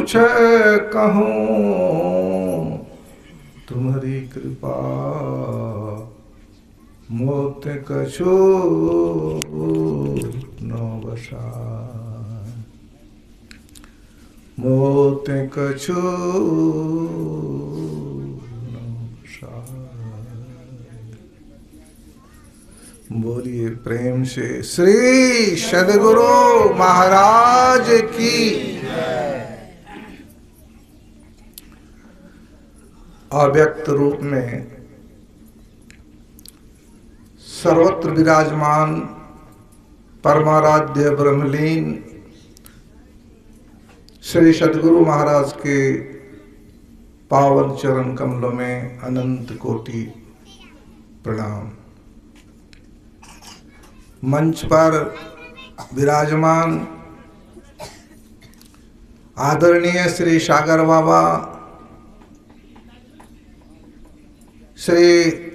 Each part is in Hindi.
कुछ कहूँ तुम्हारी कृपा मोत कछो न बसाए, मोत कछो न बसाए। बोलिए प्रेम से श्री सद्गुरु महाराज की। अव्यक्त रूप में सर्वत्र विराजमान परमाराध्य ब्रह्मलीन श्री सद्गुरु महाराज के पावन चरण कमलों में अनंत कोटि प्रणाम। मंच पर विराजमान आदरणीय श्री सागर बाबा, श्री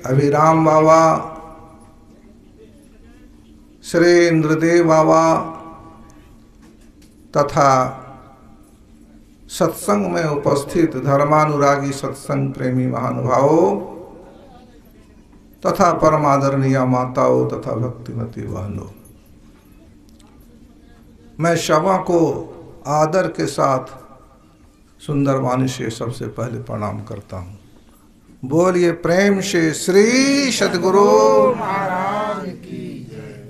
अभिराम बाबा, श्री इंद्रदेव बाबा तथा सत्संग में उपस्थित धर्मानुरागी सत्संग प्रेमी महानुभावों तथा परमादरणीय माताओं तथा भक्तिमती बहनों, मैं सभा को आदर के साथ सुंदर वाणी से सबसे पहले प्रणाम करता हूँ। बोलिए प्रेम से श्री सद्गुरु महाराज की जय।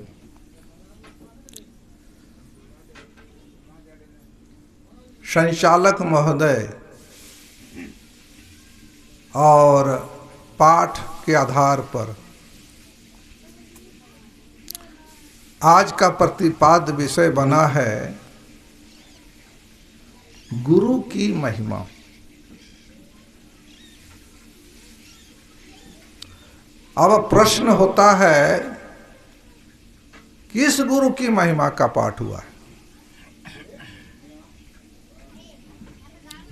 संचालक महोदय और पाठ के आधार पर आज का प्रतिपाद्य विषय बना है गुरु की महिमा। अब प्रश्न होता है किस गुरु की महिमा का पाठ हुआ है,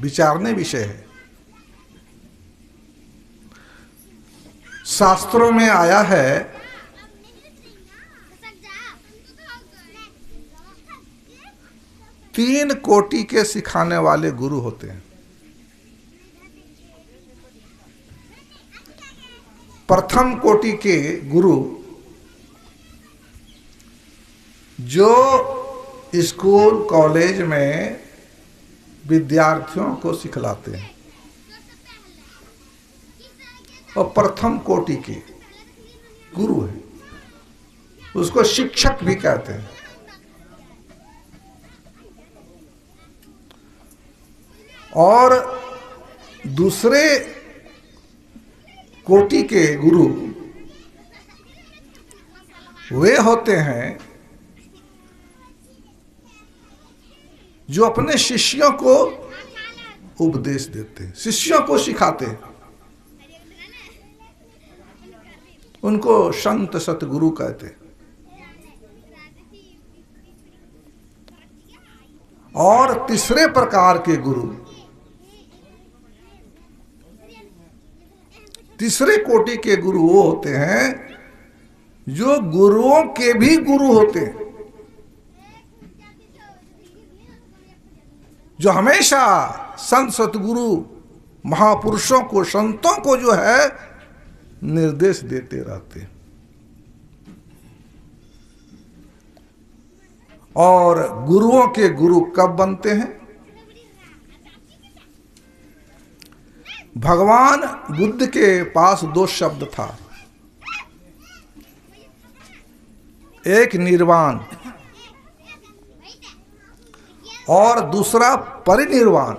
विचारने विषय है। शास्त्रों में आया है तीन कोटि के सिखाने वाले गुरु होते हैं। प्रथम कोटि के गुरु जो स्कूल कॉलेज में विद्यार्थियों को सिखलाते हैं, और प्रथम कोटि के गुरु है, उसको शिक्षक भी कहते हैं। और दूसरे कोटि के गुरु वे होते हैं जो अपने शिष्यों को उपदेश देते हैं, शिष्यों को सिखाते हैं। उनको संत सतगुरु कहते हैं। और तीसरे प्रकार के गुरु, तीसरे कोटि के गुरु वो होते हैं जो गुरुओं के भी गुरु होते हैं, जो हमेशा संत सतगुरु महापुरुषों को, संतों को जो है निर्देश देते रहते हैं। और गुरुओं के गुरु कब बनते हैं? भगवान बुद्ध के पास दो शब्द था, एक निर्वाण और दूसरा परिनिर्वाण।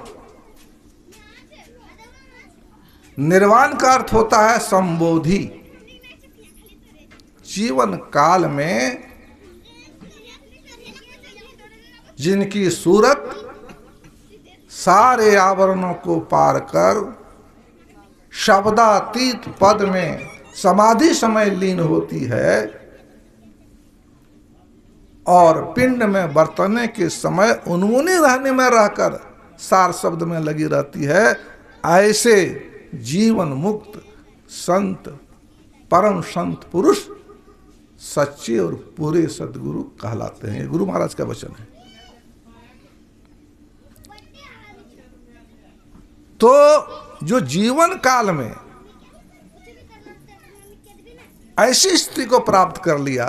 निर्वाण का अर्थ होता है संबोधि। जीवन काल में जिनकी सूरत सारे आवरणों को पार कर शब्दातीत पद में समाधि समय लीन होती है और पिंड में बरतने के समय उन्मुनी रहने में रहकर सार शब्द में लगी रहती है, ऐसे जीवन मुक्त संत, परम संत पुरुष सच्चे और पूरे सद्गुरु कहलाते हैं। ये गुरु महाराज का वचन है। तो जो जीवन काल में ऐसी स्थिति को प्राप्त कर लिया,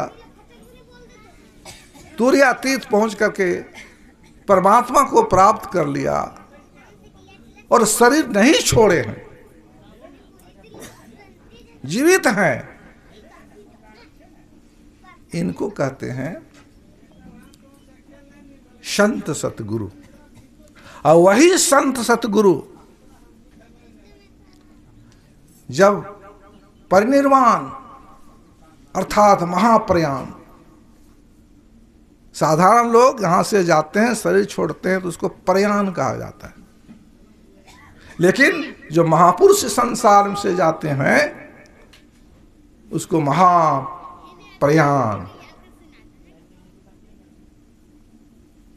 तुर्यातीत पहुंच करके परमात्मा को प्राप्त कर लिया और शरीर नहीं छोड़े हैं, जीवित हैं, इनको कहते हैं संत सतगुरु। और वही संत सतगुरु जब परिनिर्वाण अर्थात महाप्रयाण, साधारण लोग यहां से जाते हैं, शरीर छोड़ते हैं तो उसको प्रयाण कहा जाता है, लेकिन जो महापुरुष संसार से जाते हैं उसको महाप्रयाण,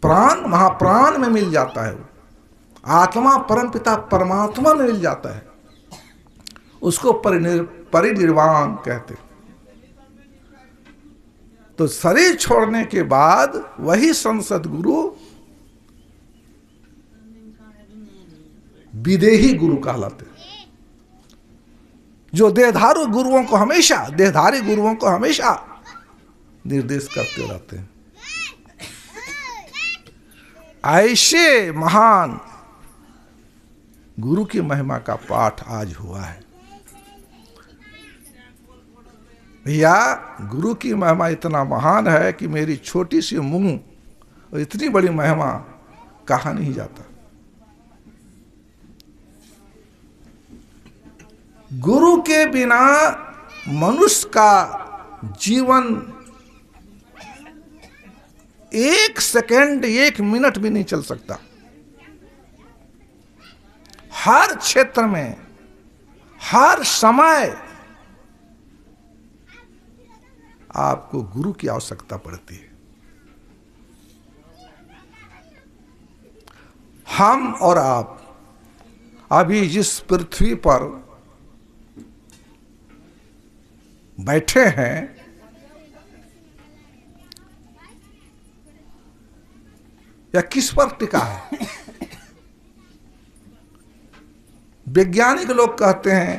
प्राण महाप्राण में मिल जाता है, आत्मा परमपिता परमात्मा में मिल जाता है, उसको परिनिर्वाण कहते हैं। तो शरीर छोड़ने के बाद वही संत सद्गुरु विदेही गुरु कहलाते हैं, जो देहधारी गुरुओं को हमेशा निर्देश करते रहते हैं। ऐसे महान गुरु की महिमा का पाठ आज हुआ है। भैया, गुरु की महिमा इतना महान है कि मेरी छोटी सी मुंह और इतनी बड़ी महिमा कहा नहीं जाता। गुरु के बिना मनुष्य का जीवन 1 सेकंड 1 मिनट भी नहीं चल सकता। हर क्षेत्र में, हर समय आपको गुरु की आवश्यकता पड़ती है। हम और आप अभी जिस पृथ्वी पर बैठे हैं, या किस पर टिका है? वैज्ञानिक लोग कहते हैं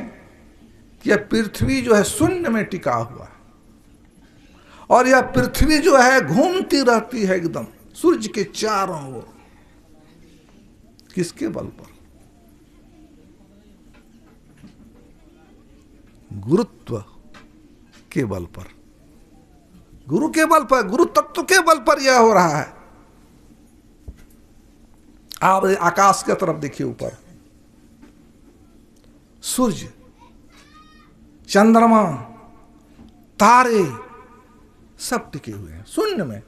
कि यह पृथ्वी जो है शून्य में टिका हुआ है, और यह पृथ्वी जो है घूमती रहती है एकदम सूर्य के चारों ओर। किसके बल पर? गुरुत्व के बल पर, गुरु के बल पर, गुरु तत्व के बल पर यह हो रहा है। आप आकाश की तरफ देखिए, ऊपर सूर्य, चंद्रमा, तारे सब टिके हुए हैं शून्य में,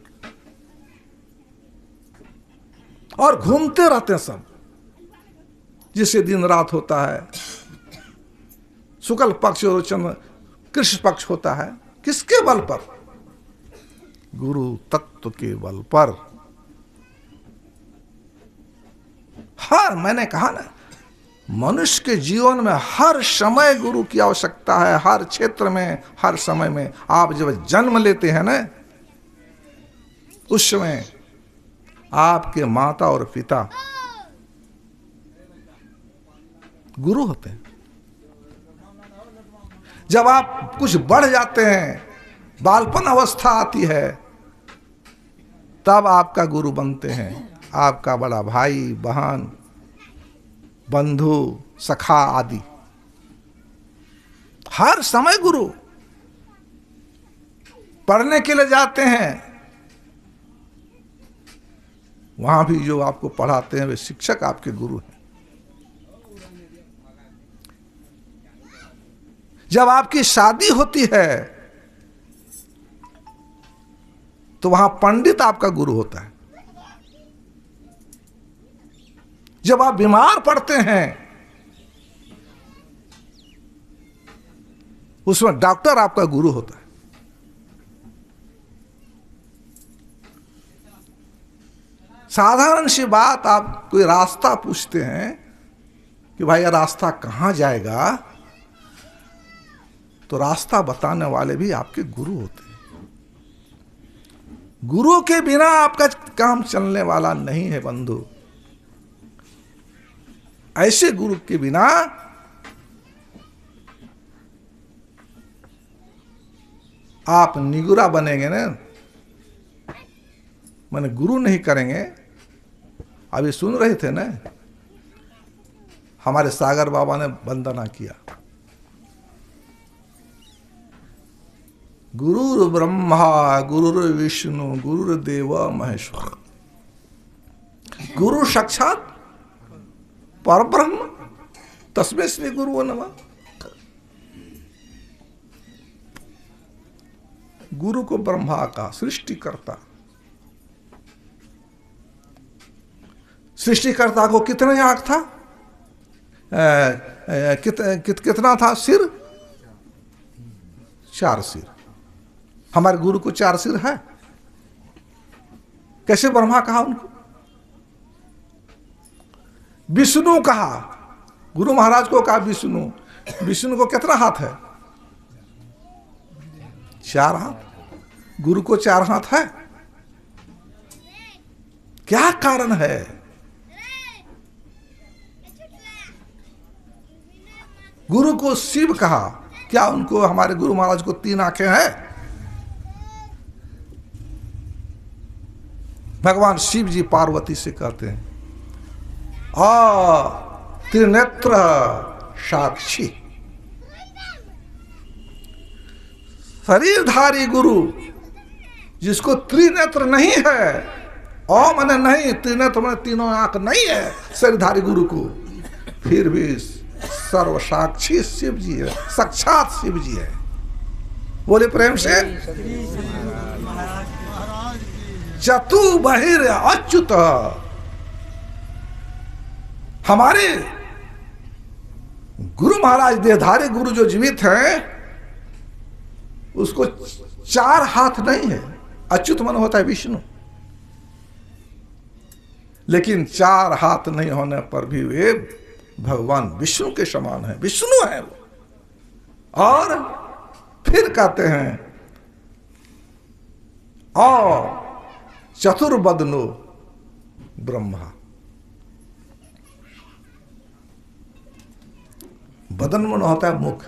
और घूमते रहते हैं सब। जिसे दिन रात होता है, शुक्ल पक्ष और कृष्ण पक्ष होता है, किसके बल पर? गुरु तत्व के बल पर। हर, मैंने कहा ना, मनुष्य के जीवन में हर समय गुरु की आवश्यकता है, हर क्षेत्र में, हर समय में। आप जब जन्म लेते हैं ना, उस समय आपके माता और पिता गुरु होते हैं। जब आप कुछ बढ़ जाते हैं, बालपन अवस्था आती है, तब आपका गुरु बनते हैं आपका बड़ा भाई, बहन, बंधु, सखा आदि। हर समय गुरु। पढ़ने के लिए जाते हैं, वहां भी जो आपको पढ़ाते हैं वे शिक्षक आपके गुरु हैं। जब आपकी शादी होती है तो वहां पंडित आपका गुरु होता है। जब आप बीमार पड़ते हैं उसमें डॉक्टर आपका गुरु होता है। साधारण सी बात, आप कोई रास्ता पूछते हैं कि भाई यह रास्ता कहां जाएगा, तो रास्ता बताने वाले भी आपके गुरु होते हैं। गुरु के बिना आपका काम चलने वाला नहीं है बंधु। ऐसे गुरु के बिना आप निगुरा बनेंगे ना, माने गुरु नहीं करेंगे। अभी सुन रहे थे ना, हमारे सागर बाबा ने वंदना किया, गुरुर ब्रह्मा गुरुर विष्णु गुरुर्देव महेश्वर, गुरु साक्षात परब्रह्म तस्मै श्री गुरु नमः। गुरु को ब्रह्मा का सृष्टिकर्ता, सृष्टिकर्ता को कितने आंख था, कितना था सिर, 4 सिर। हमारे गुरु को 4 सिर है, कैसे ब्रह्मा कहा उनको? विष्णु कहा, गुरु महाराज को कहा विष्णु। विष्णु को कितना हाथ है? 4 हाथ। गुरु को 4 हाथ है, क्या कारण है? गुरु को शिव कहा, क्या उनको, हमारे गुरु महाराज को 3 आंखें हैं? भगवान शिव जी पार्वती से कहते हैं त्रिनेत्र साक्षी। शरीरधारी गुरु जिसको त्रिनेत्र नहीं है, माने नहीं, त्रिनेत्र माने तीनों आंख नहीं है शरीरधारी गुरु को, फिर भी सर्व साक्षी शिव जी है, साक्षात शिव जी है। बोले प्रेम से, चतु बहिर अच्युत। हमारे गुरु महाराज देहधारी गुरु जो जीवित हैं, उसको 4 हाथ नहीं है। अच्युत मन होता है विष्णु, लेकिन 4 हाथ नहीं होने पर भी वे भगवान विष्णु के समान है, विष्णु है वो। और फिर कहते हैं चतुर्बदनो ब्रह्मा। बदन मन होता है मुख,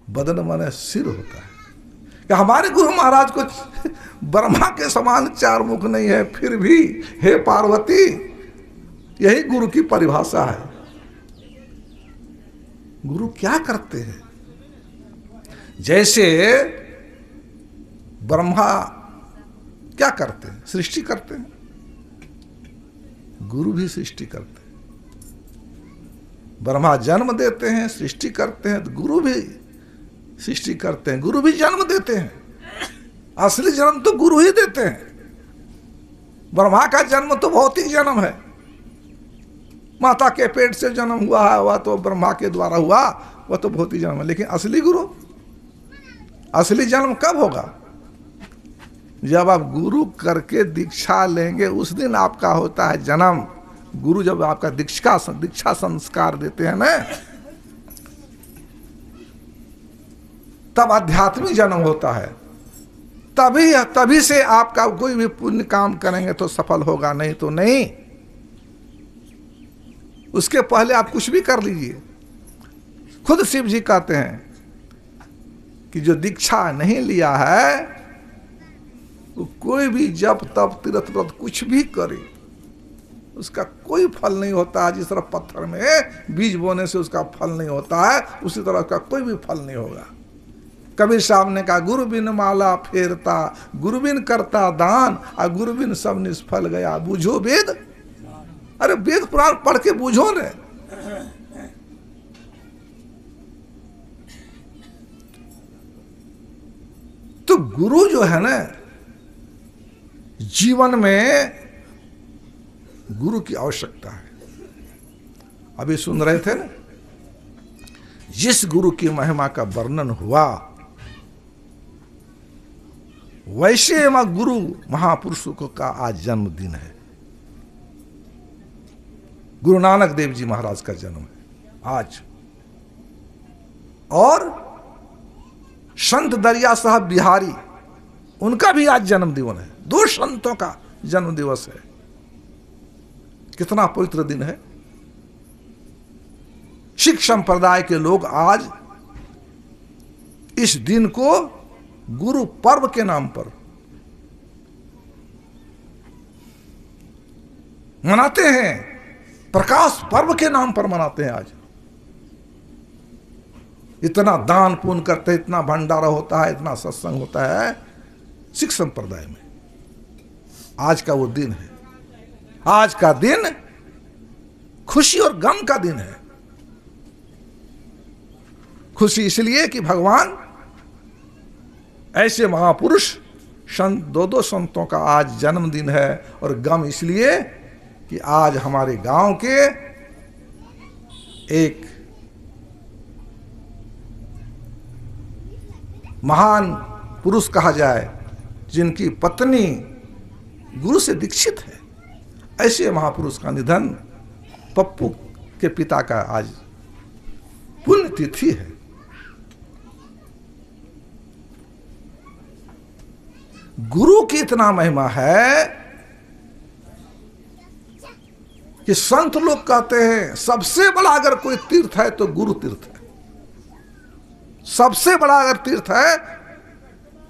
बदन माने सिर होता है। कि हमारे गुरु महाराज को ब्रह्मा के समान 4 मुख नहीं है, फिर भी हे पार्वती, यही गुरु की परिभाषा है। गुरु क्या करते हैं? जैसे ब्रह्मा क्या करते हैं? सृष्टि करते हैं। गुरु भी सृष्टि करते हैं। ब्रह्मा जन्म देते हैं, सृष्टि करते हैं, तो गुरु भी सृष्टि करते हैं, गुरु भी जन्म देते हैं। असली जन्म तो गुरु ही देते हैं। ब्रह्मा का जन्म तो भौतिक जन्म है, माता के पेट से जन्म हुआ है, वह तो ब्रह्मा के द्वारा हुआ, वह तो भौतिक जन्म है। लेकिन असली गुरु, असली जन्म कब होगा? जब आप गुरु करके दीक्षा लेंगे, उस दिन आपका होता है जन्म। गुरु जब आपका दीक्षा संस्कार देते हैं ना, तब आध्यात्मिक जन्म होता है। तभी से आपका कोई भी पुण्य काम करेंगे तो सफल होगा, नहीं तो नहीं। उसके पहले आप कुछ भी कर लीजिए। खुद शिव जी कहते हैं कि जो दीक्षा नहीं लिया है, वो कोई भी जप तप तीर्थ व्रत कुछ भी करे, उसका कोई फल नहीं होता है। जिस तरह पत्थर में बीज बोने से उसका फल नहीं होता है, उसी तरह का कोई भी फल नहीं होगा। कबीर साहब ने कहा, गुरु बिन माला फेरता, गुरु बिन करता दान, और गुरु बिन सब निष्फल गया। बूझो वेद, अरे वेद पुराण पढ़ के बूझो ने। तो गुरु जो है ना, जीवन में गुरु की आवश्यकता है। अभी सुन रहे थे ना, जिस गुरु की महिमा का वर्णन हुआ, वैसे गुरु महापुरुषों का आज जन्मदिन है। गुरु नानक देव जी महाराज का जन्म है आज। और संत दरिया साहब बिहारी, उनका भी आज जन्म दिवस है। 2 संतों का जन्म दिवस है। कितना पवित्र दिन है। सिख संप्रदाय के लोग आज इस दिन को गुरु पर्व के नाम पर मनाते हैं, प्रकाश पर्व के नाम पर मनाते हैं। आज इतना दान पुण्य करते हैं, इतना भंडारा होता है, इतना सत्संग होता है सिख संप्रदाय में। आज का वो दिन है। आज का दिन खुशी और गम का दिन है। खुशी इसलिए कि भगवान ऐसे महापुरुष संत, दो संतों का आज जन्मदिन है, और गम इसलिए कि आज हमारे गांव के एक महान पुरुष कहा जाए, जिनकी पत्नी गुरु से दीक्षित है, ऐसे महापुरुष का निधन, पप्पू के पिता का आज पुण्यतिथि है। गुरु की इतना महिमा है कि संत लोग कहते हैं सबसे बड़ा अगर कोई तीर्थ है तो गुरु तीर्थ है। सबसे बड़ा अगर तीर्थ है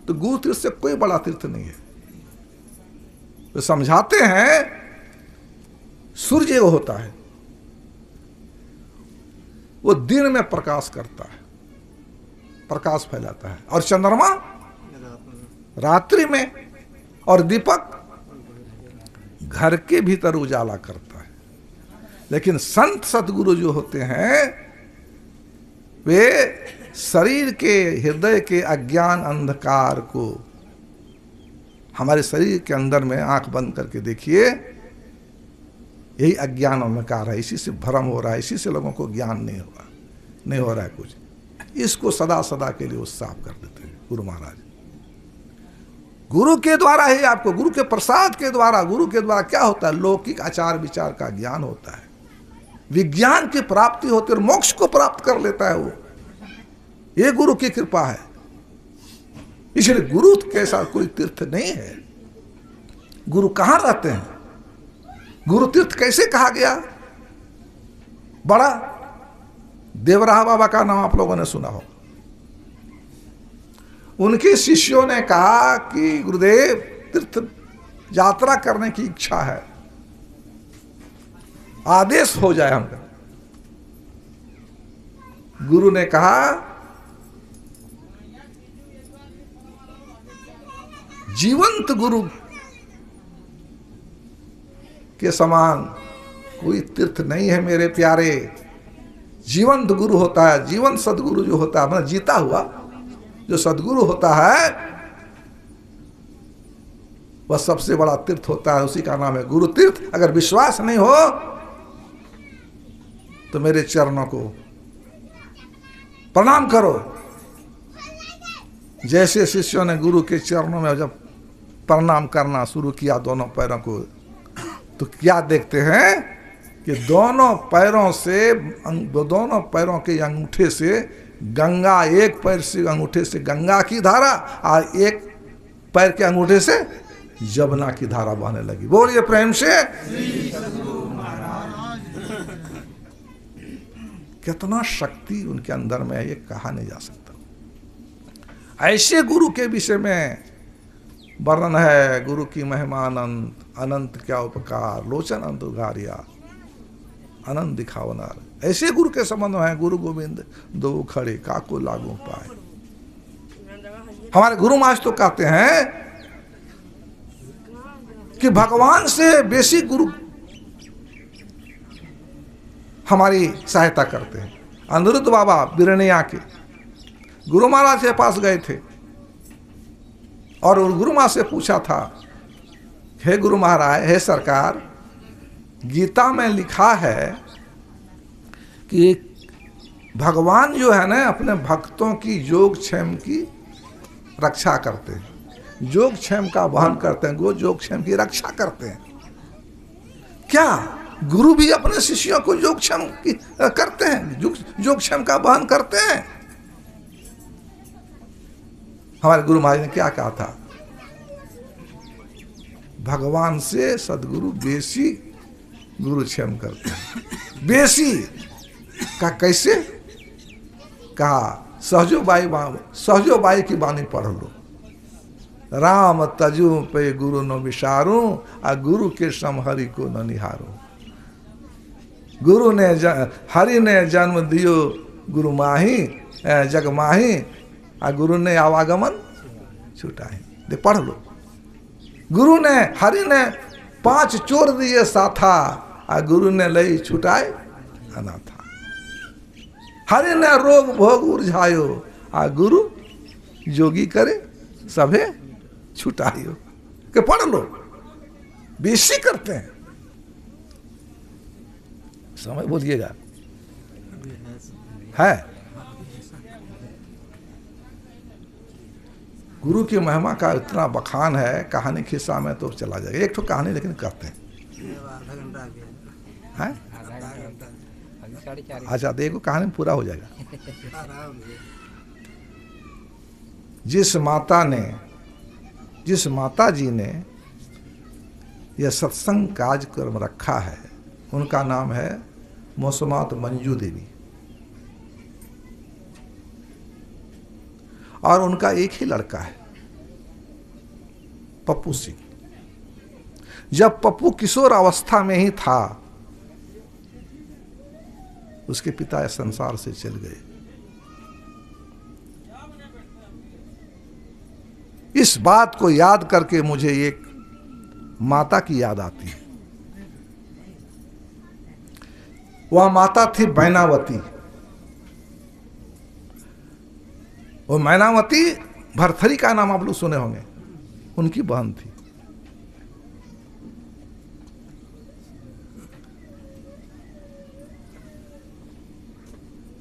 तो गुरु तीर्थ से कोई बड़ा तीर्थ नहीं है। तो समझाते हैं सूर्य वो होता है, वो दिन में प्रकाश करता है, प्रकाश फैलाता है, और चंद्रमा रात्रि में, और दीपक घर के भीतर उजाला करता है। लेकिन संत सतगुरु जो होते हैं वे शरीर के, हृदय के अज्ञान अंधकार को, हमारे शरीर के अंदर में आंख बंद करके देखिए, यही अज्ञान अंधकार है, इसी से भ्रम हो रहा है, इसी से लोगों को ज्ञान नहीं हो रहा है कुछ। इसको सदा सदा के लिए वो साफ कर देते हैं गुरु महाराज। गुरु के द्वारा ही आपको, गुरु के प्रसाद के द्वारा, गुरु के द्वारा क्या होता है, लौकिक आचार विचार का ज्ञान होता है, विज्ञान की प्राप्ति होती है, और मोक्ष को प्राप्त कर लेता है वो। ये गुरु की कृपा है। इसलिए गुरु कैसा कोई तीर्थ नहीं है। गुरु कहां रहते हैं? गुरु तीर्थ कैसे कहा गया? बड़ा देवराहा बाबा का नाम आप लोगों ने सुना हो। उनके शिष्यों ने कहा कि गुरुदेव तीर्थ यात्रा करने की इच्छा है, आदेश हो जाए हमका। गुरु ने कहा जीवंत गुरु के समान कोई तीर्थ नहीं है मेरे प्यारे। जीवंत गुरु होता है, जीवंत सदगुरु जो होता है, मतलब जीता हुआ जो सदगुरु होता है, वह सबसे बड़ा तीर्थ होता है, उसी का नाम है गुरु तीर्थ। अगर विश्वास नहीं हो तो मेरे चरणों को प्रणाम करो। जैसे शिष्यों ने गुरु के चरणों में जब प्रणाम करना शुरू किया दोनों पैरों को, तो क्या देखते हैं कि दोनों पैरों के अंगूठे से गंगा, एक पैर से अंगूठे से गंगा की धारा, और एक पैर के अंगूठे से यमुना की धारा बहने लगी। बोलिए प्रेम से। कितना शक्ति उनके अंदर में है, ये कहा नहीं जा सकता। ऐसे गुरु के विषय में वर्णन है, गुरु की महिमा अनंत, अनंत क्या उपकार, लोचन अंत उघारिया, अनंत दिखावनार। ऐसे गुरु के संबंध में है, गुरु गोविंद दो खड़े काको लागू पाए। हमारे गुरु महाराज तो कहते हैं कि भगवान से बेसी गुरु हमारी सहायता करते हैं। अनिरुद्ध बाबा बिरनिया के गुरु महाराज के पास गए थे, और गुरु महाराज से पूछा था, हे गुरु महाराज, हे सरकार, गीता में लिखा है कि भगवान जो है ना अपने भक्तों की योगक्षेम की रक्षा करते हैं, योगक्षेम का वहन करते हैं, वो योगक्षेम की रक्षा करते हैं। क्या गुरु भी अपने शिष्यों को योगक्षेम की करते हैं, योगक्षेम का वहन करते हैं? हमारे गुरु महाराज ने क्या कहा था? भगवान से सदगुरु बेसी गुरु क्षेम करते हैं, बेसी। कहा कैसे? कहा सहजो बाई की वाणी पढ़ लो। राम तजु पे गुरु न विसारू, आ गुरु के सम हरि को न निहारो। हरि ने जन्म दियो गुरु माही जग माही, आ गुरु ने आवागमन छुटाई। दे पढ़ लो। हरि ने 5 चोर दिए साथा, आ गुरु ने लई छुटाए अनाथा। हरि ने रोग भोग उर्झायो, आ गुरु जोगी करे सभे छुटाइयो। के पढ़ लो। बेसी करते हैं। समय बोलिएगा है। गुरु की महिमा का इतना बखान है, कहानी खिस्सा में तो चला जाएगा। एक तो कहानी लेकिन कहते हैं अच्छा, देखो कहानी में पूरा हो जाएगा। जिस माता जी ने यह सत्संग कार्यक्रम रखा है, उनका नाम है मौसमात मंजू देवी, और उनका एक ही लड़का है, पप्पू सिंह। जब पप्पू किशोर अवस्था में ही था, उसके पिता इस संसार से चल गए। इस बात को याद करके मुझे एक माता की याद आती है। वह माता थी बैनावती। वो मैनावती भरथरी का नाम आप लोग सुने होंगे, उनकी बहन थी।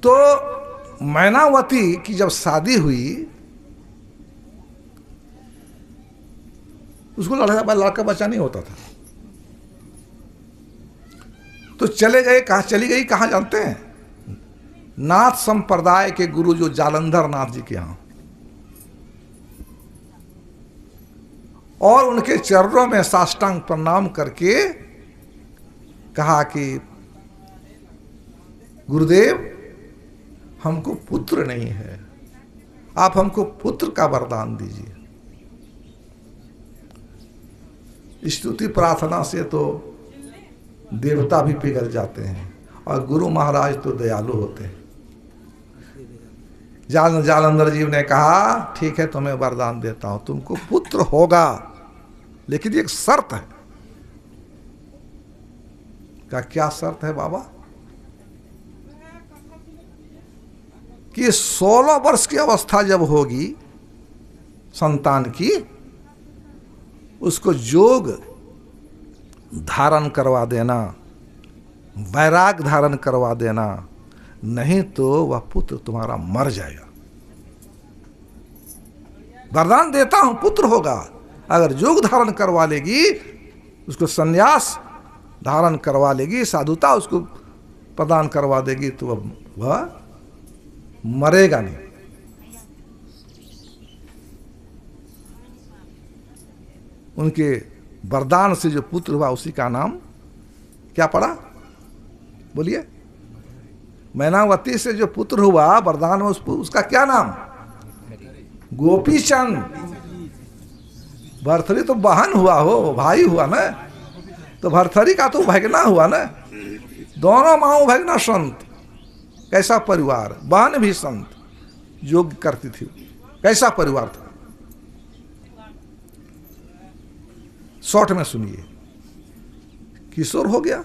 तो मैनावती की जब शादी हुई, उसको लड़का बच्चा नहीं होता था, तो चले गए। कहां चली गई, कहां जानते हैं? नाथ संप्रदाय के गुरु जो जालंधर नाथ जी के यहां, और उनके चरणों में साष्टांग प्रणाम करके कहा कि गुरुदेव, हमको पुत्र नहीं है, आप हमको पुत्र का वरदान दीजिए। स्तुति प्रार्थना से तो देवता भी पिघल जाते हैं, और गुरु महाराज तो दयालु होते हैं। जालंधर जी ने कहा, ठीक है, तुम्हें वरदान देता हूं, तुमको पुत्र होगा, लेकिन एक शर्त है। क्या शर्त है बाबा? कि 16 वर्ष की अवस्था जब होगी संतान की, उसको जोग धारण करवा देना, वैराग धारण करवा देना, नहीं तो वह पुत्र तुम्हारा मर जाएगा। वरदान देता हूं, पुत्र होगा। अगर जोग धारण करवा लेगी, उसको संन्यास धारण करवा लेगी, साधुता उसको प्रदान करवा देगी, तो वह मरेगा नहीं। उनके वरदान से जो पुत्र हुआ, उसी का नाम क्या पड़ा? बोलिए। मैनावती से जो पुत्र हुआ वरदान में, उसका क्या नाम? गोपीचंद। भरथरी तो बहन हुआ, हो भाई हुआ ना, तो भरथरी का तो भगना हुआ ना। दोनों माओ भगना संत। कैसा परिवार, बहन भी संत, योग करती थी। कैसा परिवार था। शॉर्ट में सुनिए। किशोर हो गया,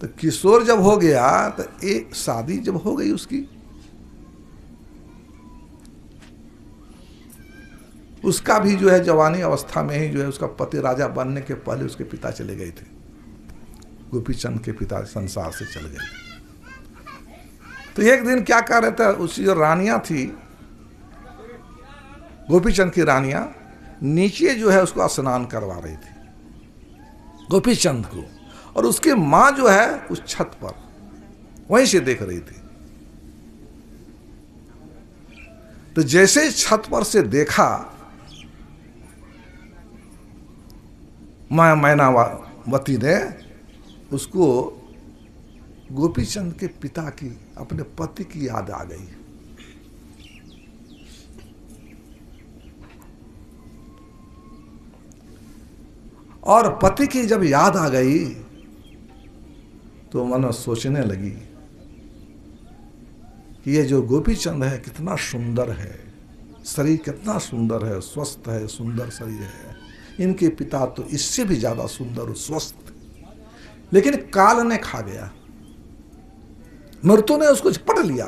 तो किशोर जब हो गया, तो एक शादी जब हो गई उसकी, उसका भी जो है जवानी अवस्था में ही जो है उसका पति राजा बनने के पहले उसके पिता चले गए थे। गोपीचंद के पिता संसार से चले गए। तो एक दिन क्या कर रहे थे, उसकी जो रानियां थी, गोपीचंद की रानियां, नीचे जो है उसको स्नान करवा रही थी गोपीचंद को, और उसकी मां जो है उस छत पर वहीं से देख रही थी। तो जैसे छत पर से देखा, मैनावती ने उसको गोपीचंद के पिता की, अपने पति की याद आ गई। और पति की जब याद आ गई तो मन में सोचने लगी कि ये जो गोपीचंद है कितना सुंदर है, शरीर कितना सुंदर है, स्वस्थ है, सुंदर शरीर है। इनके पिता तो इससे भी ज्यादा सुंदर और स्वस्थ, लेकिन काल ने खा गया, मृत्यु ने उसको झपट लिया।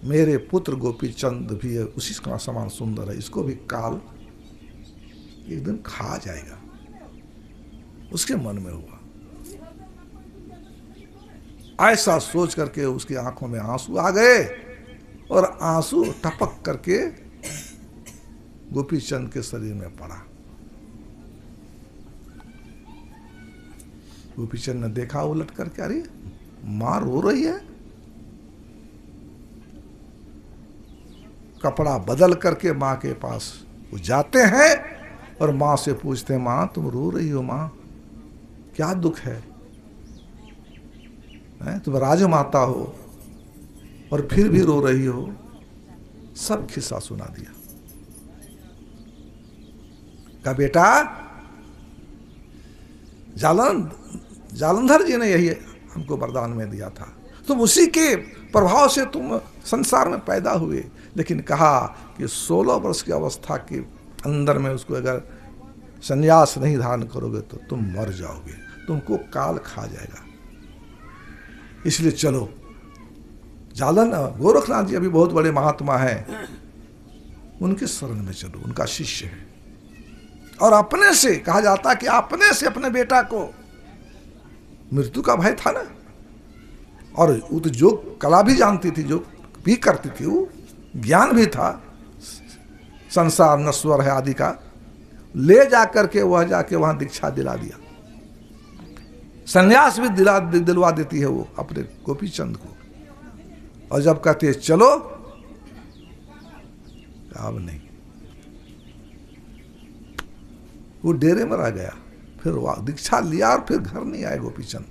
मेरे पुत्र गोपीचंद भी है, उसी का समान सुंदर है, इसको भी काल एक दिन खा जाएगा, उसके मन में हुआ। ऐसा सोच करके उसकी आंखों में आंसू आ गए और आंसू टपक करके गोपीचंद के शरीर में पड़ा। गोपीचंद ने देखा उलट करके, अरे मां रो रही है। कपड़ा बदल करके मां के पास वो जाते हैं और मां से पूछते हैं, मां तुम रो रही हो, मां क्या दुख है? तुम राजमाता हो और फिर भी रो रही हो। सब किस्सा सुना दिया। कहा बेटा, जालंधर जी ने यही हमको वरदान में दिया था, तुम उसी के प्रभाव से तुम संसार में पैदा हुए। लेकिन कहा कि 16 वर्ष की अवस्था के अंदर में उसको अगर संन्यास नहीं धारण करोगे तो तुम मर जाओगे, तुमको काल खा जाएगा। इसलिए चलो, गोरखनाथ जी अभी बहुत बड़े महात्मा हैं, उनके शरण में चलो, उनका शिष्य है। और अपने से कहा जाता कि अपने से अपने बेटा को, मृत्यु का भय था ना, और वो तो जो कला भी जानती थी, जो भी करती थी, वो ज्ञान भी था, संसार नश्वर है आदि का, ले जा करके वह जाके वहां दीक्षा दिला दिया। संन्यास भी दिलवा देती है वो अपने गोपीचंद को। और जब कहते है चलो, अब नहीं, वो डेरे में रह गया। फिर वो दीक्षा लिया और फिर घर नहीं आए गोपीचंद।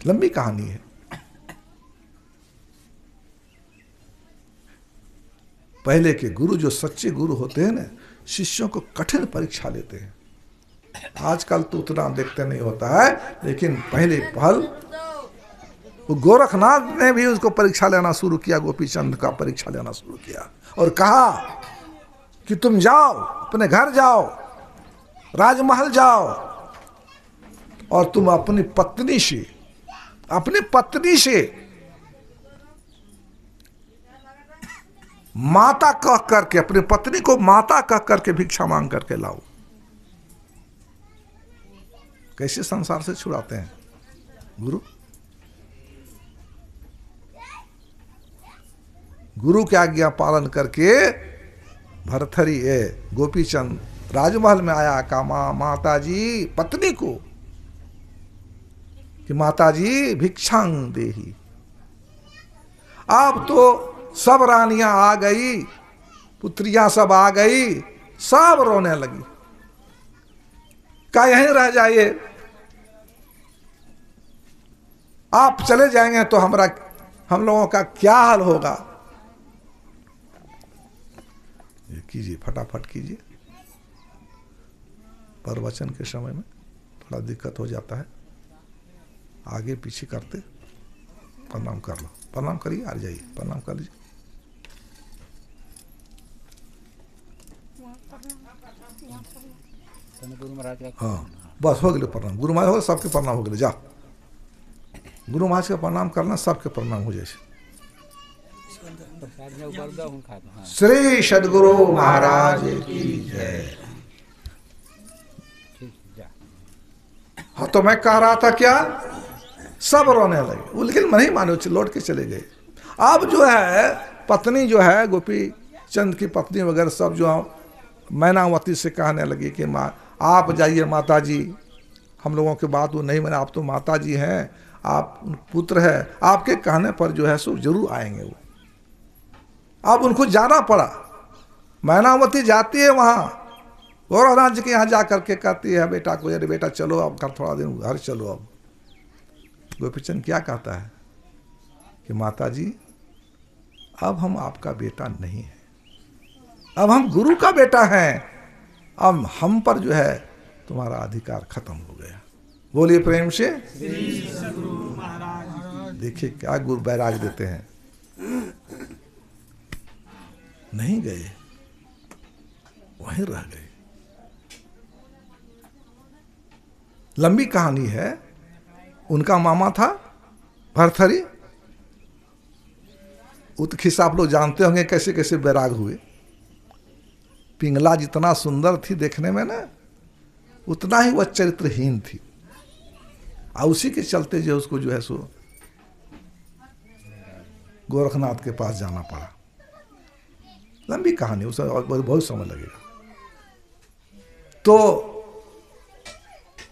लंबी कहानी है। पहले के गुरु, जो सच्चे गुरु होते हैं ना, शिष्यों को कठिन परीक्षा लेते हैं। आजकल तो उतना देखते नहीं होता है, लेकिन पहले पहल वो गोरखनाथ ने भी उसको परीक्षा लेना शुरू किया, गोपीचंद का परीक्षा लेना शुरू किया और कहा कि तुम जाओ, अपने घर जाओ, राजमहल जाओ, और तुम अपनी पत्नी से माता कह करके, अपनी पत्नी को माता कह करके भिक्षा मांग करके लाओ। कैसे संसार से छुड़ाते हैं गुरु। गुरु की आज्ञा पालन करके भरथरी गोपीचंद राजमहल में आया। कहा माता जी, पत्नी को कि माता जी भिक्षांग देही। अब तो सब रानियां आ गई, पुत्रियां सब आ गई, सब रोने लगी। क्या यहीं रह जाइए, आप चले जाएंगे तो हम लोगों का क्या हाल होगा। ये कीजिए, फटाफट कीजिए। प्रवचन के समय में थोड़ा दिक्कत हो जाता है, आगे पीछे करते। प्रणाम कर लो, प्रणाम करिए, आ जाइए, प्रणाम कर लीजिए। हाँ बस हो गए प्रणाम। गुरु महाराज हो, सबके प्रणाम हो गए। जा, गुरु महाराज का प्रणाम करना, सबके प्रणाम हो जाए। श्री सद्गुरु महाराज की जय। हाँ, तो मैं कह रहा था क्या, सब रोने लगे, वो लेकिन नहीं माने, लौट के चले गए। अब जो है पत्नी जो है, गोपी चंद की पत्नी वगैरह सब जो मैनावती से कहने लगी कि माँ आप जाइए, माता जी हम लोगों के बात वो नहीं माने, आप तो माता जी हैं, आप पुत्र है, आपके कहने पर जो है सो जरूर आएंगे वो। अब उनको जाना पड़ा। मैनावती जाती है वहाँ गोरखनाथ जी के यहाँ जा करके कहती है बेटा को, अरे बेटा चलो अब घर, थोड़ा दिन घर चलो। अब गोपीचंद क्या कहता है कि माता जी अब हम आपका बेटा नहीं है, अब हम गुरु का बेटा हैं, अब हम पर जो है तुम्हारा अधिकार खत्म हो गया। बोलिए प्रेम से। देखिए क्या गुरु बैराग देते हैं। नहीं गए, वहीं रह गए। लंबी कहानी है। उनका मामा था भरथरी, उत्खिस आप लोग जानते होंगे कैसे कैसे बैराग हुए। पिंगला जितना सुंदर थी देखने में ना, उतना ही वह चरित्रहीन थी, और उसी के चलते जो उसको जो है सो गोरखनाथ के पास जाना पड़ा। लंबी कहानी, उसे बहुत समय लगेगा। तो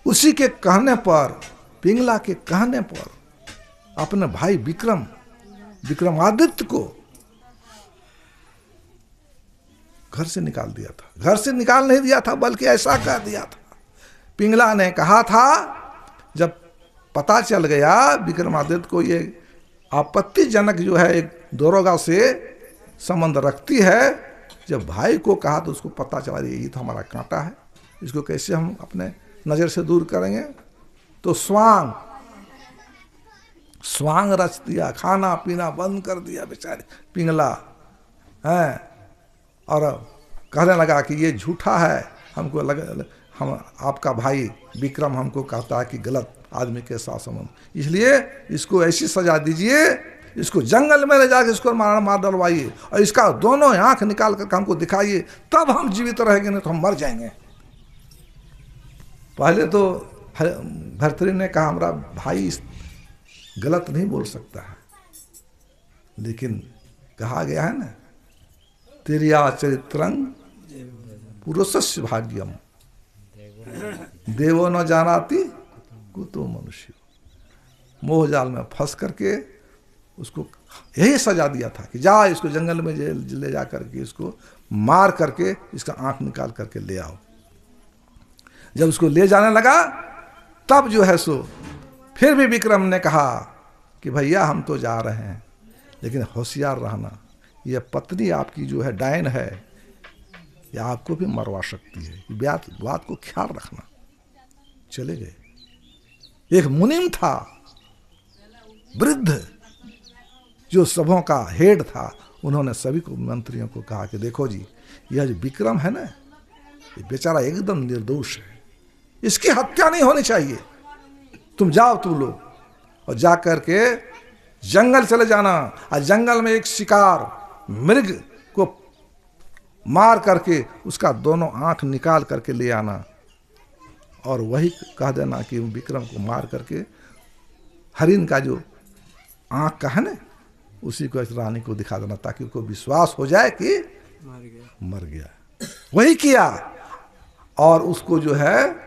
उसी के कहने पर, पिंगला के कहने पर अपने भाई विक्रमादित्य को घर से निकाल दिया था। घर से निकाल नहीं दिया था, बल्कि ऐसा कह दिया था। पिंगला ने कहा था, जब पता चल गया विक्रमादित्य को ये आपत्तिजनक जो है एक दरोगा से संबंध रखती है, जब भाई को कहा तो उसको पता चला ये तो हमारा कांटा है, इसको कैसे हम अपने नज़र से दूर करेंगे। तो स्वांग रच दिया, खाना पीना बंद कर दिया बेचारे पिंगला है, और कहने लगा कि ये झूठा है, हमको हम आपका भाई विक्रम हमको कहता है कि गलत आदमी के साथ संबंध, इसलिए इसको ऐसी सजा दीजिए, इसको जंगल में ले जाकर इसको मार डलवाइए, और इसका दोनों आंख निकाल कर हमको दिखाइए, तब हम जीवित रहेंगे, नहीं तो हम मर जाएंगे। पहले तो भरथरी ने कहा हमारा भाई गलत नहीं बोल सकता है, लेकिन कहा गया है ना, तिर्या चरित्रं पुरुषस्य भाग्यम देवो न जानाति कुतो मनुष्य। मोह जाल में फंस करके उसको यही सजा दिया था कि जा इसको जंगल में ले जा करके इसको मार करके इसका आंख निकाल करके ले आओ। जब उसको ले जाने लगा तब जो है सो फिर भी विक्रम ने कहा कि भैया हम तो जा रहे हैं, लेकिन होशियार रहना, यह पत्नी आपकी जो है डायन है, यह आपको भी मरवा सकती है, बात को ख्याल रखना। चले गए। एक मुनिम था वृद्ध, जो सबों का हेड था, उन्होंने सभी को मंत्रियों को कहा कि देखो जी, यह जो विक्रम है ना, ये बेचारा एकदम निर्दोष है, इसकी हत्या नहीं होनी चाहिए। तुम जाओ तुम लोग, और जा करके जंगल चले जाना, और जंगल में एक शिकार मृग को मार करके उसका दोनों आंख निकाल करके ले आना, और वही कह देना कि विक्रम को मार करके हरिण का जो आंख का है ना, उसी को रानी को दिखा देना, ताकि उसको विश्वास हो जाए कि मर गया। वही किया, और उसको जो है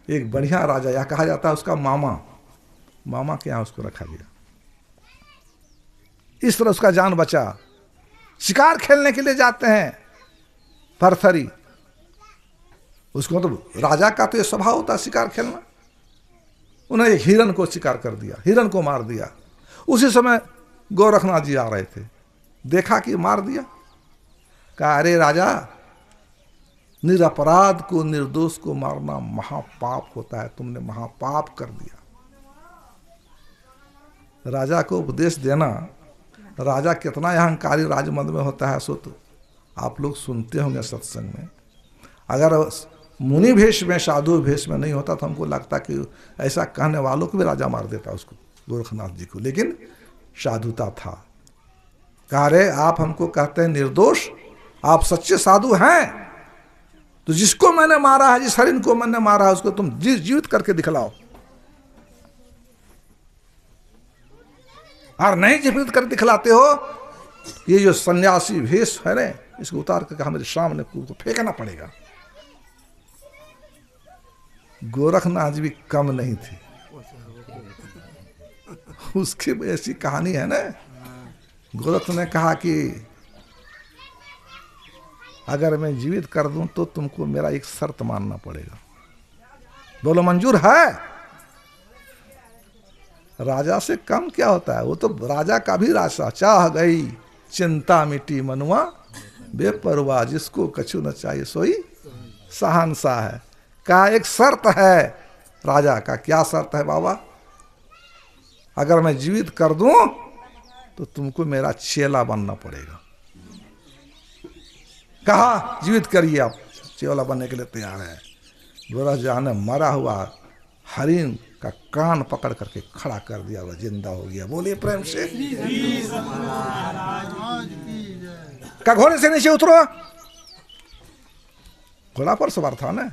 एक बढ़िया राजा, या कहा जाता है उसका मामा के यहाँ उसको रखा गया। इस तरह उसका जान बचा। शिकार खेलने के लिए जाते हैं भरथरी, उसको तो राजा का तो ये स्वभाव होता है शिकार खेलना। उन्हें एक हिरण को शिकार कर दिया, हिरण को मार दिया। उसी समय गोरखनाथ जी आ रहे थे, देखा कि मार दिया, कहा अरे राजा, निरपराध को निर्दोष को मारना महापाप होता है, तुमने महापाप कर दिया। राजा को उपदेश देना, राजा कितना अहंकारी राजमंद में होता है सो तो आप लोग सुनते होंगे सत्संग में। अगर मुनि भेष में, साधु भेष में नहीं होता तो हमको लगता कि ऐसा कहने वालों को भी राजा मार देता उसको, गोरखनाथ जी को। लेकिन साधुता था। कहा रे आप हमको कहते हैं निर्दोष, आप सच्चे साधु हैं तो जिसको मैंने मारा है, जिस हरिण को मैंने मारा है, उसको तुम जीवित करके दिखलाओ। और नहीं जीवित कर दिखलाते हो, ये जो सन्यासी भेष है ना, इसको उतार कर कहा मेरे सामने को फेंकना पड़ेगा। गोरखनाथ जी भी कम नहीं थे, उसकी ऐसी कहानी है ना। गोरख ने कहा कि अगर मैं जीवित कर दूं तो तुमको मेरा एक शर्त मानना पड़ेगा। बोलो मंजूर है? राजा से कम क्या होता है, वो तो राजा का भी राजा। चाह गई चिंता मिटी मनुआ बेपरवाह, जिसको कछु न चाहिए सोई शहंशाह है। का एक शर्त है राजा का। क्या शर्त है बाबा? अगर मैं जीवित कर दूं तो तुमको मेरा चेला बनना पड़ेगा। कहा जीवित करिए, आप चेला बनने के लिए तैयार है। गोरख जहां ने मरा हुआ हरिण का कान पकड़ करके खड़ा कर दिया, वह जिंदा हो गया। बोलिए प्रेम से। का घोड़े से नीचे उतरो, घोड़ा पर सवार था ना,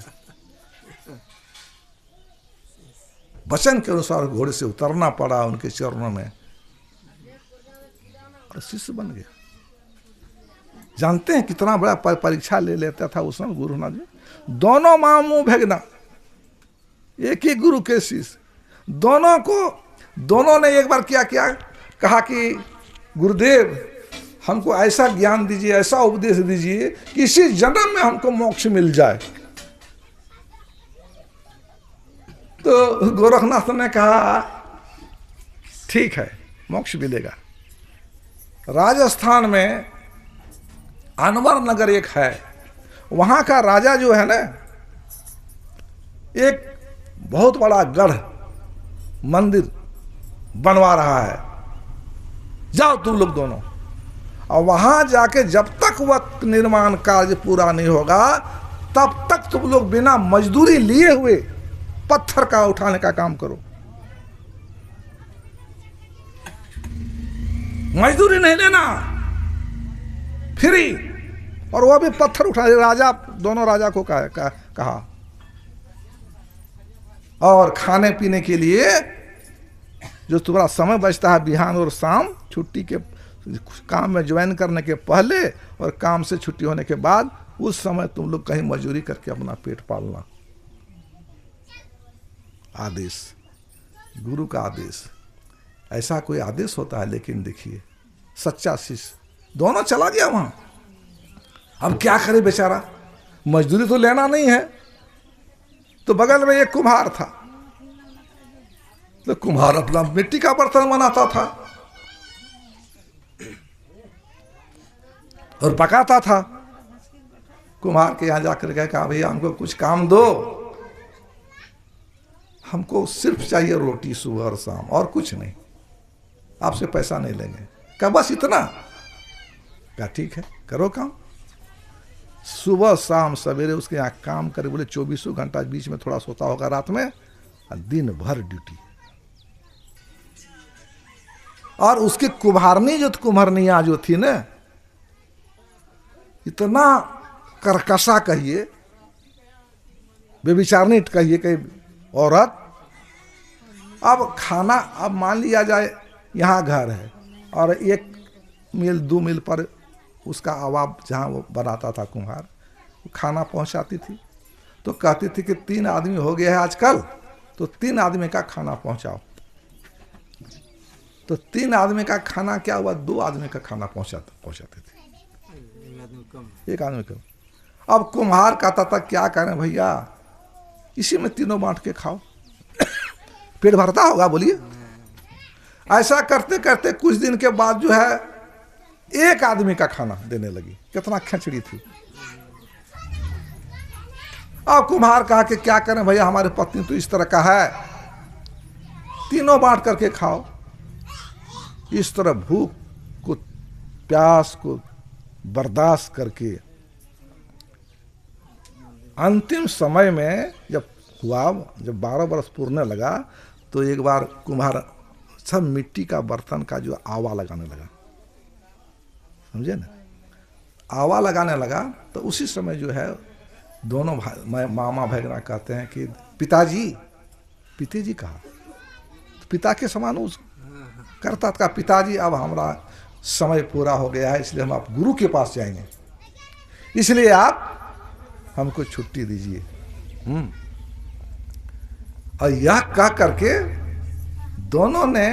वचन के अनुसार घोड़े से उतरना पड़ा उनके चरणों में, और शिष्य बन गया। जानते हैं कितना बड़ा परीक्षा ले लेता था उस समय गुरु नाथ जी। दोनों मामू भगना, एक ही गुरु के शिष्य, दोनों ने एक बार क्या किया, कहा कि गुरुदेव हमको ऐसा ज्ञान दीजिए, ऐसा उपदेश दीजिए कि इसी जन्म में हमको मोक्ष मिल जाए। तो गोरखनाथ ने कहा ठीक है, मोक्ष मिलेगा। राजस्थान में अनवर नगर एक है, वहां का राजा जो है ना, एक बहुत बड़ा गढ़ मंदिर बनवा रहा है। जाओ तुम लोग दोनों, और वहां जाके जब तक वह निर्माण कार्य पूरा नहीं होगा तब तक तुम लोग बिना मजदूरी लिए हुए पत्थर का उठाने का काम करो, मजदूरी नहीं लेना, फ्री। और वह भी पत्थर उठा। राजा, दोनों राजा को कहा। और खाने पीने के लिए जो तुम्हारा समय बचता है बिहान और शाम, छुट्टी के काम में ज्वाइन करने के पहले और काम से छुट्टी होने के बाद, उस समय तुम लोग कहीं मजदूरी करके अपना पेट पालना। आदेश, गुरु का आदेश। ऐसा कोई आदेश होता है? लेकिन देखिए सच्चा शिष्य दोनों चला गया वहां। अब क्या करे बेचारा, मजदूरी तो लेना नहीं है। तो बगल में एक कुम्हार था, तो कुम्हार अपना मिट्टी का बर्तन बनाता था और पकाता था। कुम्हार के यहां जाकर के कहा भैया हमको कुछ काम दो, हमको सिर्फ चाहिए रोटी सुबह और शाम, और कुछ नहीं, आपसे पैसा नहीं लेंगे। कहा बस इतना? कहा ठीक है करो काम। सुबह शाम सवेरे उसके यहाँ काम करे। बोले 24 घंटा, बीच में थोड़ा सोता होगा रात में, और दिन भर ड्यूटी। और उसकी कुम्हारनी कुम्हारनियां जो थी ना, इतना करकशा कहिए, बेविचारनी कहिए कहीं औरत। अब खाना, अब मान लिया जाए यहाँ घर है और 1 मील 2 मील पर उसका आवाब जहाँ वो बनाता था कुम्हार, खाना पहुँचाती थी। तो कहती थी कि 3 आदमी हो गया है आजकल, तो 3 आदमी का खाना पहुँचाओ। तो 3 आदमी का खाना क्या हुआ, 2 आदमी का खाना पहुँचाती थी, 1 आदमी कम। अब कुम्हार कहता था क्या करें भैया, इसी में तीनों बांट के खाओ, पेट भरता होगा। बोलिए। ऐसा करते करते कुछ दिन के बाद जो है 1 आदमी का खाना देने लगी। कितना खिचड़ी थी। अब कुम्हार कहा कि क्या करें भैया, हमारे पत्नी तो इस तरह का है, तीनों बांट करके खाओ। इस तरह भूख को, प्यास को बर्दाश्त करके अंतिम समय में जब 12 बरस पूरने लगा, तो एक बार कुम्हार सब मिट्टी का बर्तन का जो आवा लगाने लगा, समझे ना, आवा लगाने लगा। तो उसी समय जो है दोनों मामा भैगना कहते हैं कि पिताजी कहा, तो पिता के समान उस करता था। पिताजी अब हमारा समय पूरा हो गया है, इसलिए हम आप गुरु के पास जाएंगे, इसलिए आप हमको छुट्टी दीजिए। और यह कह करके दोनों ने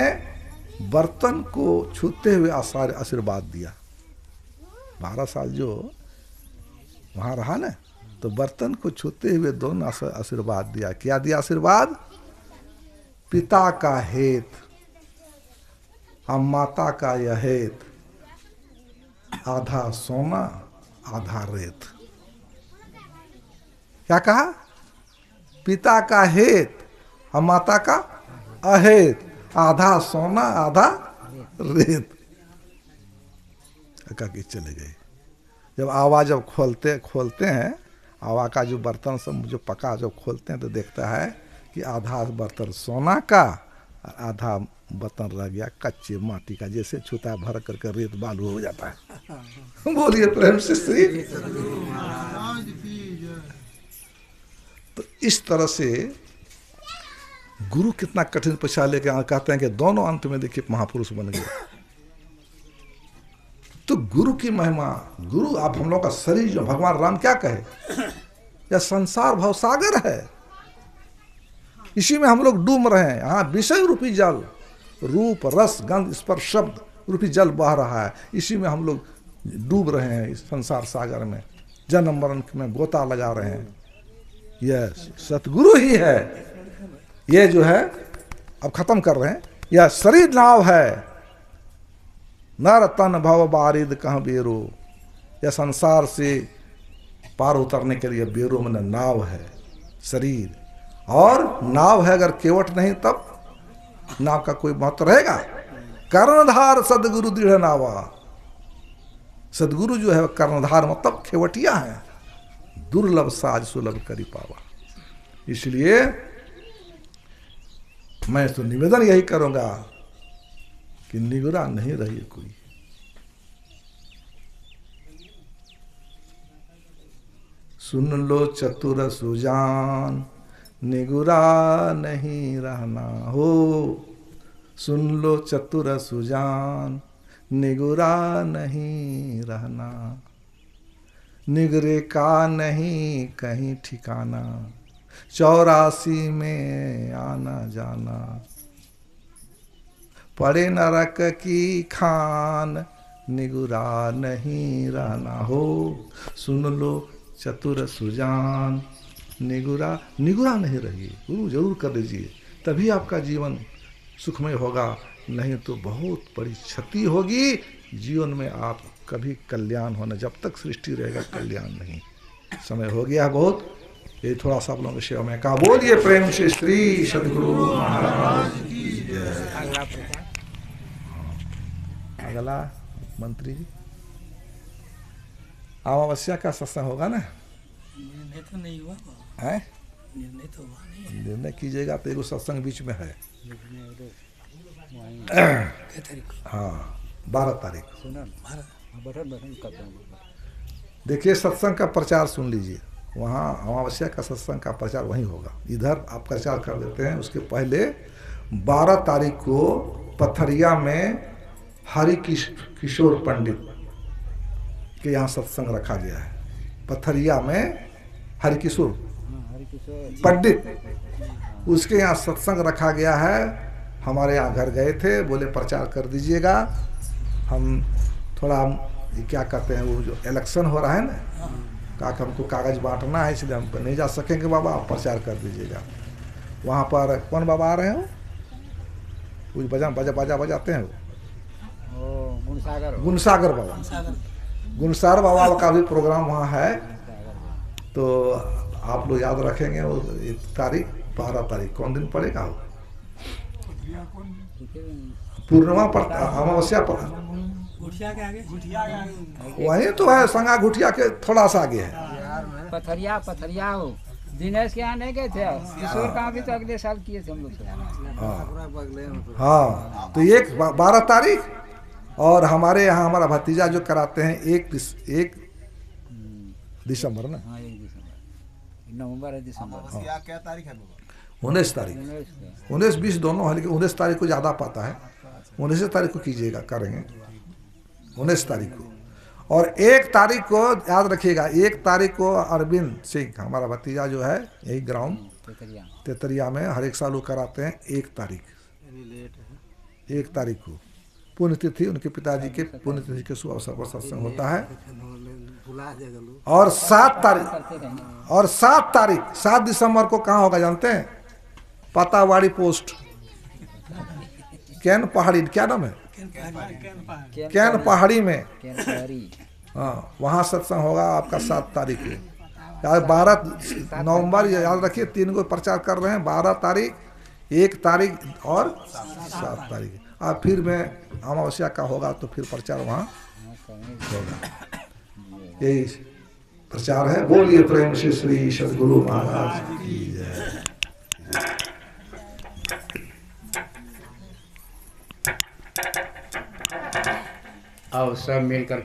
बर्तन को छूते हुए आशीर्वाद दिया। 12 साल जो वहां रहा ना, तो बर्तन को छूते हुए दोनों आशीर्वाद दिया। क्या दिया आशीर्वाद? पिता का हेत और माता का यह हेत, आधा सोना आधा रेत। क्या कहा? पिता का हेत और माता का अहेत, आधा सोना आधा रेत। के चले गए। जब आवा जब खोलते हैं, आवा का जो बर्तन सब जो पका जब खोलते हैं तो देखता है कि आधा बर्तन सोना का और आधा बर्तन रह गया कच्चे माटी का, जैसे छूता भर करके रेत बालू हो जाता है। बोलिए प्रेम से श्री। तो इस तरह से गुरु कितना कठिन परीक्षा लेके कहते हैं कि दोनों अंत में देखिए महापुरुष बन गए। तो गुरु की महिमा, गुरु आप हम लोग का शरीर जो भगवान राम क्या कहे, यह संसार भवसागर है, इसी में हम लोग डूब रहे हैं। यहाँ विषय रूपी जल, रूप रस गंध स्पर्श शब्द रूपी जल बह रहा है, इसी में हम लोग डूब रहे हैं। इस संसार सागर में जन्म मरण में गोता लगा रहे हैं। यह सतगुरु ही है। ये जो है अब खत्म कर रहे हैं, यह शरीर नाव है, नर तन भव बारिद कहाँ बेरो। यह संसार से पार उतरने के लिए बेरो में नाव है शरीर, और नाव है अगर केवट नहीं तब नाव का कोई महत्व रहेगा। कर्णधार सदगुरु दृढ़ नावा। सदगुरु जो है कर्णधार मतलब खेवटिया है, दुर्लभ साज सुलभ करी पावा। इसलिए मैं तो निवेदन यही करूंगा कि निगुरा नहीं रही कोई। सुन लो चतुर सुजान, निगुरा नहीं रहना हो। सुन लो चतुर सुजान, निगुरा नहीं रहना। निगरे का नहीं कहीं ठिकाना, 84 में आना जाना। पड़े नरक की खान, निगुरा नहीं रहना हो। सुन लो चतुर सुजान, निगुरा नहीं रहिए। गुरु जरूर कर लीजिए, तभी आपका जीवन सुखमय होगा, नहीं तो बहुत बड़ी क्षति होगी जीवन में। आप कभी कल्याण होना, जब तक सृष्टि रहेगा कल्याण नहीं। समय हो गया बहुत, ये थोड़ा सा आप लोगों की सेवा में कहा। बोलिए प्रेम से श्री सद्गुरु महाराज की जय। अगला मंत्री जी, अमावस्या का सत्संग होगा ना? निर्णय तो नहीं हुआ है, निर्णय तो हुआ नहीं। निर्णय कीजिएगा तो एगो सत्संग बीच में है। हाँ 12 तारीख। देखिए सत्संग का प्रचार सुन लीजिए, वहाँ अमावस्या का सत्संग का प्रचार वहीं होगा। इधर आप प्रचार कर देते हैं, उसके पहले 12 तारीख को पथरिया में हरि किशोर पंडित के यहाँ सत्संग रखा गया है। पथरिया में हरि किशोर पंडित, उसके यहाँ सत्संग रखा गया है। हमारे यहाँ घर गए थे, बोले प्रचार कर दीजिएगा। हम थोड़ा क्या कहते हैं, वो जो इलेक्शन हो रहा है ना, कहा कि हमको कागज बांटना है, इसलिए हम नहीं जा सकेंगे बाबा, आप प्रचार कर दीजिएगा। वहाँ पर कौन बाबा आ रहे हैं? कुछ बाजा बजाते हैं वो, गुणसागर बाबा। गुणसागर बाबा का भी प्रोग्राम वहाँ है, तो आप लोग याद रखेंगे। वो तारीख 12 तारीख कौन दिन पड़ेगा? वो पूर्णिमा पर, अमावस्या पर, वही तो है। संगा घुटिया के थोड़ा सा आगे है। पथरिया हो। दिनेश के यहाँ नहीं गए थे, किशोर का भी तो अगले साल किए थे हम लोग। हाँ तो एक 12 तारीख, और हमारे यहाँ हमारा भतीजा जो कराते हैं 1 दिसंबर ना। हाँ 1 दिसंबर, नवंबर है दिसंबर। क्या तारीख है? 19 तारीख, 19-20 दोनों है, लेकिन 19 तारीख को ज़्यादा पाता है। 19 तारीख को कीजिएगा, करेंगे 19 तारीख को। और 1 तारीख को याद रखिएगा, 1 तारीख को अरविंद सिंह हमारा भतीजा जो है, यही ग्राउंड तेतरिया में हर एक साल वो कराते हैं। 1 तारीख को पुण्यतिथि, उनके पिताजी के पुण्यतिथि के शुभ अवसर पर सत्संग होता है। और 7 तारीख 7 दिसंबर को कहाँ होगा जानते हैं? पतावाड़ी पोस्ट, कैन पहाड़ी, क्या नाम है, कैन पहाड़ी में, हाँ वहाँ सत्संग होगा आपका 7 तारीख को। 12 नवंबर, याद रखिए 3 को प्रचार कर रहे हैं, 12 तारीख, 1 तारीख और 7 तारीख। और फिर में अमावस्या का होगा तो फिर प्रचार वहाँ होगा। यही प्रचार है। बोलिए प्रेम से श्री सद्गुरु महाराज की जय। अब सब मिलकर